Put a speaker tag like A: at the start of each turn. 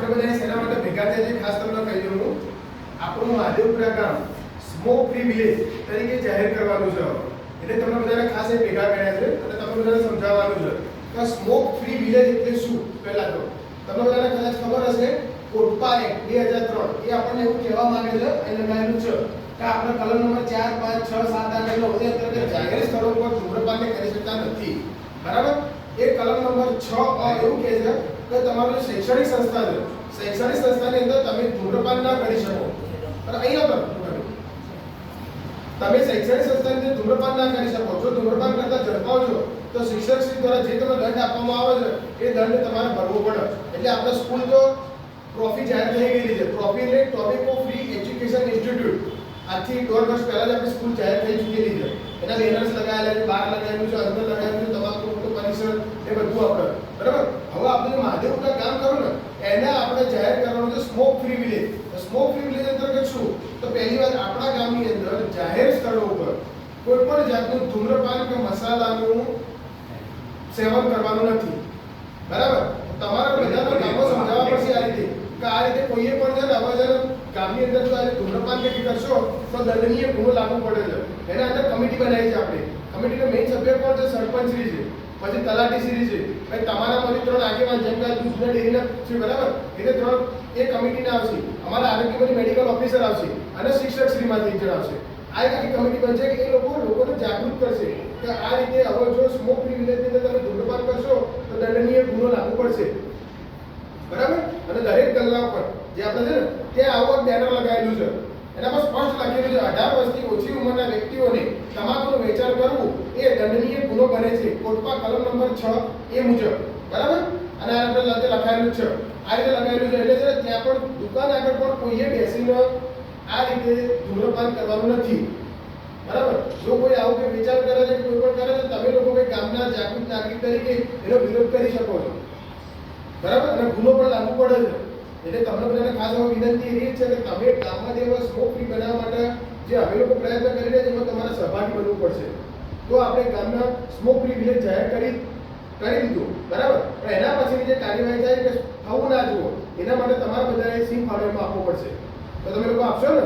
A: આપણે બધા શેના માટે ભેગા થયા છે ખાસ તમને કહી દઉં હું, આપણું મહાદેવપુરા ગામ સ્મોક ફ્રી વિલેજ તરીકે જાહેર કરવાનું છે. એટલે તમને બધાને ખાસ એ ભેગા કર્યા છે અને તમને બધાને સમજાવવાનું છે કે સ્મોક ફ્રી વિલેજ એટલે શું. પહેલા તો તમને બધાને કદાચ ખબર હશે કોટપા એક્ટ 2003 એ આપણને એવું કહેવા માંગે છે અહીં લગાવેલું છે કે આપણે કલમ નંબર 4, 5, 6, 7, 8 એનો ઉલ્લેખ અંતર્ગત જાહેર સ્થળો પર ધૂમ્રપાનને કરી શકતા નથી. બરાબર. એ કલમ નંબર 6 એવું કહે છે કે તમારું શૈક્ષણિક સંસ્થા છે, શૈક્ષણિક સંસ્થાની અંદર તમે ધૂમ્રપાન ના કરી શકો. પણ અહીંયા પર તમે શૈક્ષણિક સંસ્થાની અંદર ધૂમ્રપાન ના કરી શકો. જો ધૂમ્રપાન કરતા ઝડપાવ છો તો શિક્ષક દ્વારા જે તમને દંડ આપવામાં આવે છે એ દંડ તમારે ભરવો પડે. એટલે આપણે સ્કૂલ તો ટ્રોફી જાહેર થઈ ગયેલી છે. ટ્રોફી એટલે ટોબેકો ફ્રી એજ્યુકેશન ઇન્સ્ટિટ્યૂટ. આજથી 1.5 વર્ષ પહેલા જ આપણી સ્કૂલ જાહેર થઈ ચૂકેલી છે. એના બેનર્સ લગાવેલા છે, બહાર લગાવેલું છે, અંદર લગાવેલું છે, તમાકુ મુક્ત પરિસર એ બધું આપણે. બરાબર. હવે આપણે મહાદેવપુરા કામ કરો ને એના આપણે જાહેર કરવાનું છે smoke free village. Smoke free village અંતર્ગત શું? તો પહેલી વાત આપણા ગામની અંદર જાહેર સ્થળો ઉપર કોઈ પણ જાતનું ધૂમ્રપાન કે મસાલાનું સેવન કરવાનું નથી. બરાબર. તમારા બધાને ગામો સમજાવવા પડશે આ રીતે કે આ રીતે કોઈએ પણ છે ને હવે છે ને ગામની અંદર જો આ ધૂમ્રપાન કે કરશો તો દંડનીય ગુનો લાગુ પડે છે. એના અંદર કમિટી બનાવી છે આપણે. કમિટીનો મેઇન સભ્ય કોણ છે? સરપંચશ્રી છે, પછી તલાટીશ્રી છે, પછી તમારામાંથી 3 આગેવાન જેમ કે દૂધના ડેરીના છે. બરાબર. એટલે 3 એ કમિટીના આવશે. અમારા આરોગ્યમંત્રી મેડિકલ ઓફિસર આવશે અને શિક્ષકશ્રીમાંથી 1 જણ આવશે. આ એક આખી કમિટી બનશે કે એ લોકોને જાગૃત કરશે કે આ રીતે હવે જો સ્મોક ફ્રી વિલેજની અંદર તમે ધૂમ્રપાન કરશો તો દંડનીય ગુનો લાગુ પડશે. બરાબર. અને દરેક ગલ્લા પર જે આપણે છે ને ત્યાં આવું બેનર લગાવેલું છે. એના પર સ્પષ્ટ લખેલું છે 18 વર્ષથી ઓછી ઉંમરના વ્યક્તિઓને તમાકુનું વેચાણ કરવું એ દંડનીય ગુનો બને છે. કોટપા કલમ નંબર 6 એ મુજબ. બરાબર. અને આ આપણે લખાયેલું છે. આ રીતે લગાવેલું છે એટલે છે ત્યાં પણ દુકાન આગળ પણ કોઈએ બેસીને આ રીતે ધૂમ્રપાન કરવાનું નથી. બરાબર. જો કોઈ આવું કે વિચાર કરે છે કે કોઈ પણ કરે છે તમે લોકો કોઈ ગામના જાગૃત નાગરિક તરીકે એનો વિરોધ કરી શકો છો. બરાબર. અને ગુનો પણ લાગુ પડે છે. એટલે તમને બધાને ખાસ વિનંતી એ છે કે તમે ગામમાં જેવા સ્મોક ફ્રી બનાવવા માટે જે અમે લોકો પ્રયત્ન કરી રહ્યા છીએ એમાં તમારે સહભાગી બનવું પડશે. તો આપણે ગામના સ્મોક ફ્રી વિલેજ જાહેર કરી દીધું. બરાબર. પણ એના પછીની જે કાર્યવાહી થાય કે થવું ના જુઓ એના માટે તમારા બધાએ સિંહ ફાળો આપવો પડશે. તો તમે લોકો આપશો ને?